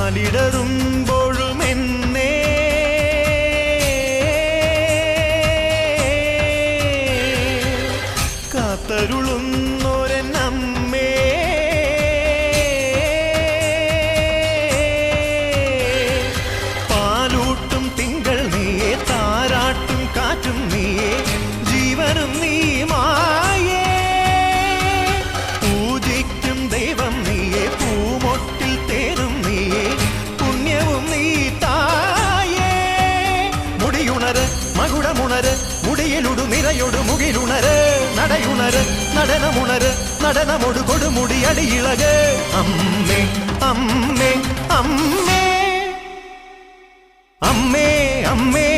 കാലിടറുമ്പോഴും എന്നെ കാത്തരുളുന്നോരമ്മേ പാലൂട്ടും തിങ്കൾ നീയെ താരാട്ടും കാറ്റും നീയെ ജീവനും നീ മായേ പൂജിക്കും ദൈവം നീയെ പൂമൊട്ടിൽ തേനും നീയെ പുണ്യവും നീ തായേ മുടിയുണര് മകുടമുണര് മുടിയിലുടു നിറയൊടു മുകിലുണര് നടയുണര് നടനമുണര് നടനമൊടു കൊടുമുടി അടിയിളക് അമ്മേ അമ്മേ അമ്മേ അമ്മേ അമ്മേ